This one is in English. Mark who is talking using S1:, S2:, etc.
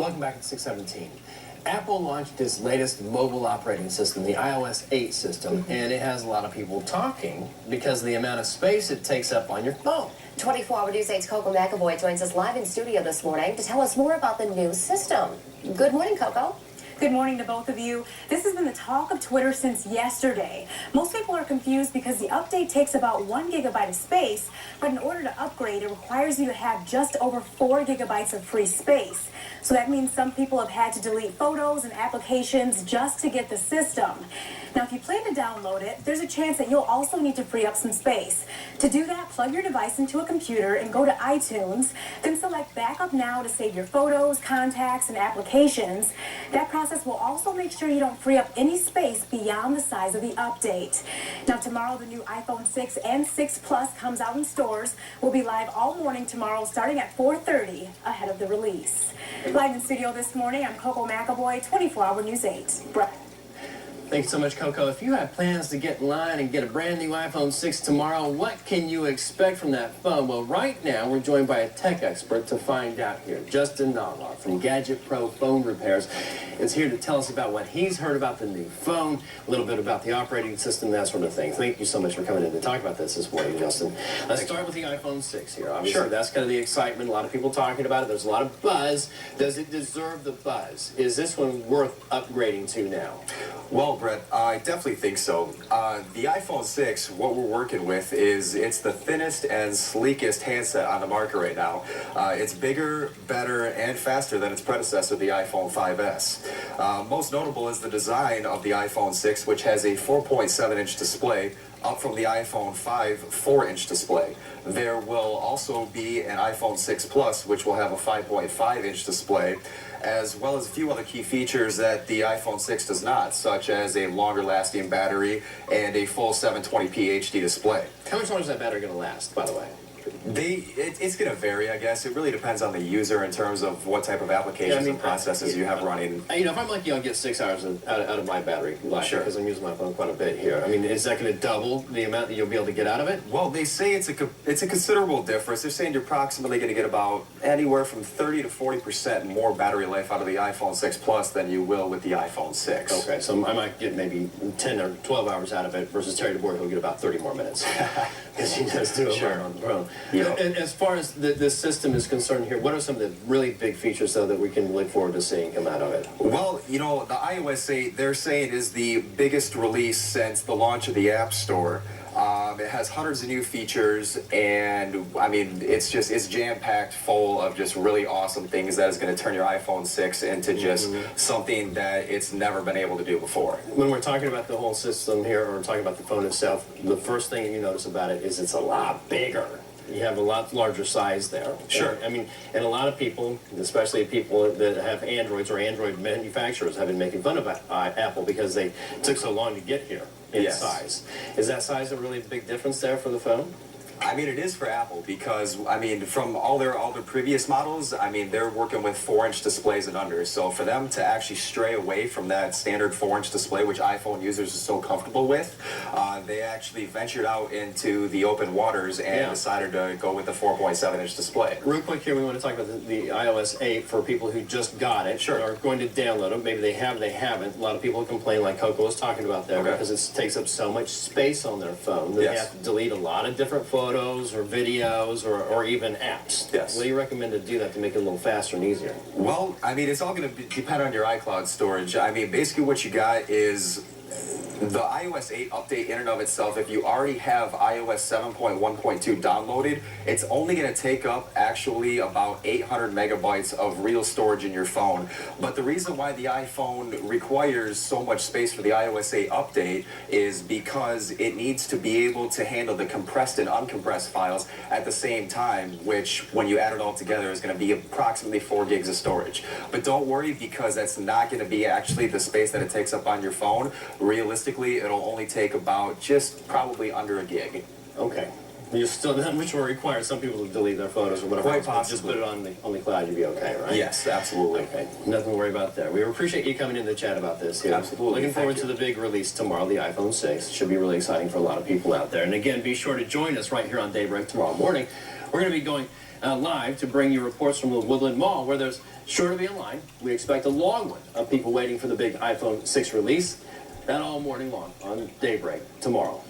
S1: Welcome back at 617. Apple launched its latest mobile operating system, the iOS 8 system, and it has a lot of people talking because of the amount of space it takes up on your phone.
S2: 24-hour News 8's Coco McAvoy joins us live in studio this morning to tell us more about the new system. Good morning, Coco.
S3: Good morning to both of you. This has been the talk of Twitter since yesterday. Most people are confused because the update takes about 1 gigabyte of space, but in order to upgrade, it requires you to have just over 4 gigabytes of free space. So that means some people have had to delete photos and applications just to get the system. Now, if you plan to download it, there's a chance that you'll also need to free up some space. To do that, plug your device into a computer and go to iTunes, then select Backup Now to save your photos, contacts, and applications. That process will also make sure you don't free up any space beyond the size of the update. Now, tomorrow, the new iPhone 6 and 6 Plus comes out in stores. We'll be live all morning tomorrow, starting at 4:30, ahead of the release. Live in studio this morning, I'm Coco McAvoy, 24-hour News 8. Brett.
S1: Thanks so much, Coco. If you have plans to get in line and get a brand new iPhone 6 tomorrow, what can you expect from that phone? Well, right now, we're joined by a tech expert to find out here. Justin Nallar from Gadget Pro Phone Repairs is here to tell us about what he's heard about the new phone, a little bit about the operating system, that sort of thing. Thank you so much for coming in to talk about this morning, Justin. Let's start with the iPhone 6 here. Obviously, that's kind of the excitement. A lot of people talking about it. There's a lot of buzz. Does it deserve the buzz? Is this one worth upgrading to now?
S4: Well, Brett, I definitely think so. The iPhone 6, what we're working with is it's the thinnest and sleekest handset on the market right now. It's bigger, better, and faster than its predecessor, the iPhone 5S. Most notable is the design of the iPhone 6, which has a 4.7-inch display, up from the iPhone 5 4-inch display. There will also be an iPhone 6 Plus, which will have a 5.5-inch display, as well as a few other key features that the iPhone 6 does not, such as a longer-lasting battery and a full 720p HD display.
S1: How much longer is that battery going to last, by the way?
S4: It's going to vary, I guess. It really depends on the user in terms of what type of applications and processes you have running.
S1: You know, if I'm lucky, I'll get 6 hours out of my battery life,
S4: Sure,
S1: because I'm using my phone quite a bit here. I mean, is that going to double the amount that you'll be able to get out of it?
S4: Well, they say it's a considerable difference. They're saying you're approximately going to get about anywhere from 30 to 40% more battery life out of the iPhone 6 Plus than you will with the iPhone 6.
S1: Okay, so I might get maybe 10 or 12 hours out of it versus Terry DeBoer, who'll get about 30 more minutes. Because he does do a lot on the phone.
S4: Yeah.
S1: And as far as this system is concerned here, what are some of the really big features, though, that we can look forward to seeing come out of it?
S4: Well, you know, the iOS 8, they're saying, is the biggest release since the launch of the App Store. It has hundreds of new features, and I mean, it's jam-packed full of just really awesome things that is going to turn your iPhone 6 into just something that it's never been able to do before.
S1: When we're talking about the whole system here, or we're talking about the phone itself, the first thing you notice about it is it's a lot bigger. You have a lot larger size there.
S4: Sure.
S1: I mean, and a lot of people, especially people that have Androids or Android manufacturers, have been making fun of Apple because they took so long to get here in size. Is that size a really big difference there for the phone?
S4: I mean, it is for Apple because, I mean, from all their previous models, I mean, they're working with 4-inch displays and under. So for them to actually stray away from that standard 4-inch display, which iPhone users are so comfortable with, they actually ventured out into the open waters and decided to go with the 4.7-inch display.
S1: Real quick here, we want to talk about the iOS 8 for people who just got it, are going to download it. Maybe they have, they haven't. A lot of people complain, like Coco was talking about there, because it takes up so much space on their phone that they have to delete a lot of different photos or videos or even apps.
S4: Yes.
S1: What do you recommend to do that to make it a little faster and easier?
S4: Well, I mean, it's all going to depend on your iCloud storage. I mean, basically what you got is the iOS 8 update in and of itself. If you already have iOS 7.1.2 downloaded, it's only going to take up actually about 800 megabytes of real storage in your phone. But the reason why the iPhone requires so much space for the iOS 8 update is because it needs to be able to handle the compressed and uncompressed files at the same time, which when you add it all together is going to be approximately 4 gigs of storage. But don't worry, because that's not going to be actually the space that it takes up on your phone. Realistically, it'll only take about just probably under a gig.
S1: Okay. You still, which will require some people to delete their photos or whatever.
S4: Quite possibly.
S1: Just put it on the cloud, you'll be okay, right?
S4: Yes, absolutely.
S1: Okay. Nothing to worry about there. We appreciate you coming in to chat about this here.
S4: Absolutely.
S1: Looking forward to the big release tomorrow, the iPhone 6. Should be really exciting for a lot of people out there. And again, be sure to join us right here on Daybreak tomorrow morning. We're going to be going live to bring you reports from the Woodland Mall, where there's sure to be a line. We expect a long one of people waiting for the big iPhone 6 release. That all morning long on Daybreak tomorrow.